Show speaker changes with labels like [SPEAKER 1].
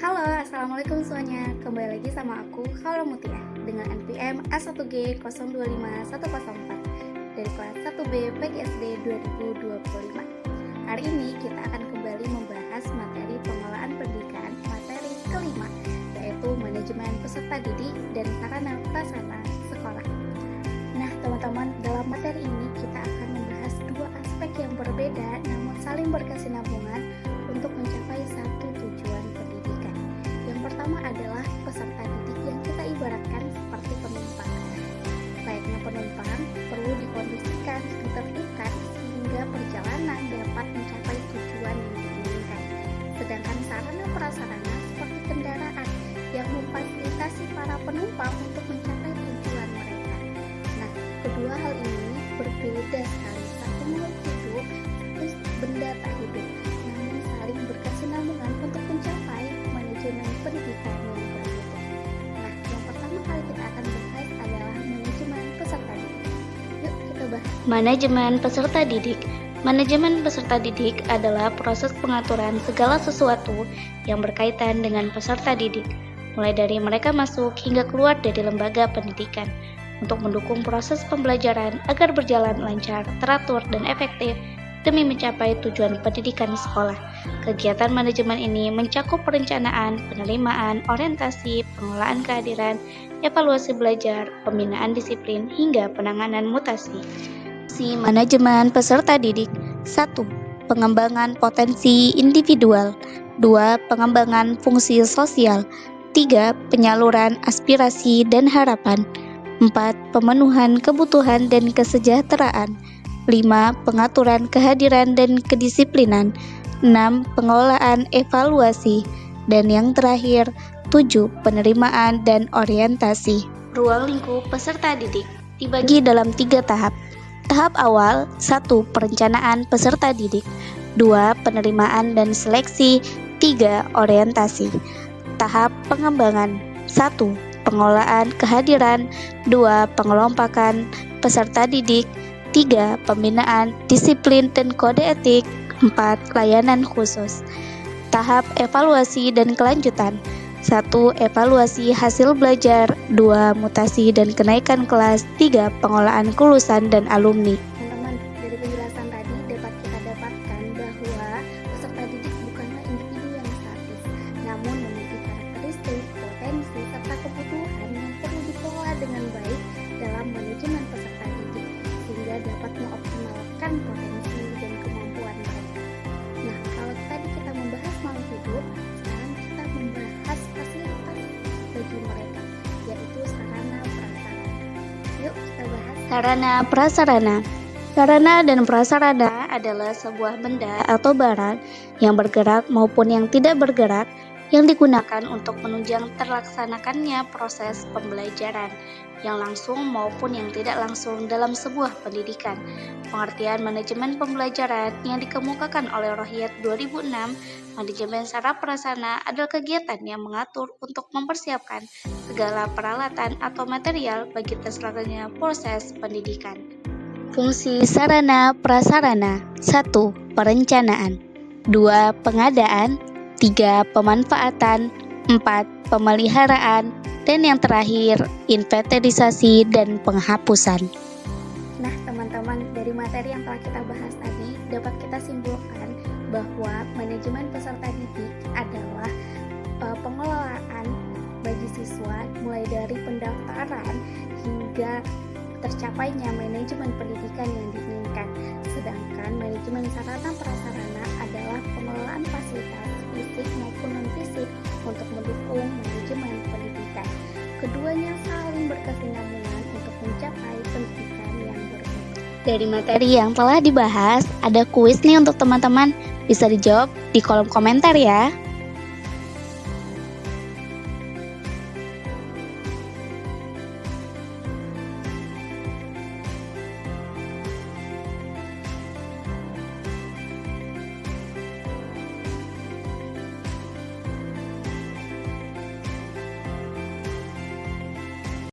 [SPEAKER 1] Halo, Assalamualaikum semuanya. Kembali lagi sama aku, Haula Mutia, dengan NPM A1G025104 dari kelas 1B PGSD 2025. Hari ini kita akan kembali membahas materi pengelolaan pendidikan materi kelima, yaitu manajemen peserta didik dan sarana prasarana sekolah. Nah, teman-teman, dalam materi ini kita akan membahas dua aspek yang berbeda namun saling berkesinambungan untuk mencapai satu tujuan pendidikan. Yang pertama adalah peserta didik yang kita ibaratkan seperti penumpang. Layaknya penumpang perlu dikondisikan, ditertibkan sehingga perjalanan dapat mencapai tujuan yang diinginkan. Sedangkan sarana prasarana seperti kendaraan yang memfasilitasi para penumpang untuk mencapai tujuan mereka. Nah, kedua hal ini berbeda sekali. Satu makhluk hidup, satu benda tak hidup, namun saling berkesinambungan untuk mencapai manajemen pendidikan yang berbeda. Nah, yang pertama kali kita akan bahas adalah manajemen peserta didik. Yuk kita bahas.
[SPEAKER 2] Manajemen peserta didik. Manajemen peserta didik adalah proses pengaturan segala sesuatu yang berkaitan dengan peserta didik, mulai dari mereka masuk hingga keluar dari lembaga pendidikan, untuk mendukung proses pembelajaran agar berjalan lancar, teratur, dan efektif demi mencapai tujuan pendidikan sekolah. Kegiatan manajemen ini mencakup perencanaan, penerimaan, orientasi, pengelolaan kehadiran, evaluasi belajar, pembinaan disiplin, hingga penanganan mutasi. Si manajemen peserta didik. 1. Pengembangan potensi individual. 2. Pengembangan fungsi sosial. 3. Penyaluran aspirasi dan harapan. 4. Pemenuhan kebutuhan dan kesejahteraan. 5. Pengaturan kehadiran dan kedisiplinan. 6. Pengelolaan evaluasi. Dan yang terakhir, 7. Penerimaan dan orientasi. Ruang lingkup peserta didik dibagi dalam 3 tahap. Tahap awal, 1. Perencanaan peserta didik. 2. Penerimaan dan seleksi. 3. Orientasi. Tahap pengembangan, 1. Pengelolaan kehadiran. 2. Pengelompokan peserta didik. 3. Pembinaan disiplin dan kode etik. 4. Layanan khusus. Tahap evaluasi dan kelanjutan, 1. Evaluasi hasil belajar. 2. Mutasi dan kenaikan kelas. 3. Pengolahan kelulusan dan alumni.
[SPEAKER 1] Teman-teman, dari penjelasan tadi dapat kita dapatkan bahwa peserta didik bukanlah individu yang statis, namun memiliki karakteristik, potensi, serta kebutuhan yang perlu dikelola dengan baik dalam manajemen peserta didik, sehingga dapat mengoptimalkan potensi dan kemampuan mereka. Nah, kalau tadi kita membahas makhluk hidup, sekarang kita membahas fasilitas bagi mereka, yaitu sarana prasarana. Yuk kita bahas.
[SPEAKER 2] Sarana prasarana. Sarana dan prasarana adalah sebuah benda atau barang yang bergerak maupun yang tidak bergerak yang digunakan untuk menunjang terlaksanakannya proses pembelajaran yang langsung maupun yang tidak langsung dalam sebuah pendidikan. Pengertian manajemen pembelajaran yang dikemukakan oleh Rohiyat 2006, manajemen sarana prasarana adalah kegiatan yang mengatur untuk mempersiapkan segala peralatan atau material bagi terselenggaranya proses pendidikan. Fungsi sarana prasarana. 1. Perencanaan. 2. Pengadaan. 3. Pemanfaatan. 4. Pemeliharaan. Dan yang terakhir, inventarisasi dan penghapusan.
[SPEAKER 1] Nah, teman-teman, dari materi yang telah kita bahas tadi, dapat kita simpulkan bahwa manajemen peserta didik adalah pengelolaan bagi siswa mulai dari pendaftaran hingga tercapainya manajemen pendidikan yang diinginkan. Sedangkan manajemen sarana prasarana adalah pengelolaan fasilitas fisik maupun non-fisik untuk mendukung manajemen pendidikan. Keduanya saling berkesinambungan untuk mencapai pendidikan yang berbeda.
[SPEAKER 2] Dari materi yang telah dibahas, ada kuis nih untuk teman-teman. Bisa dijawab di kolom komentar ya.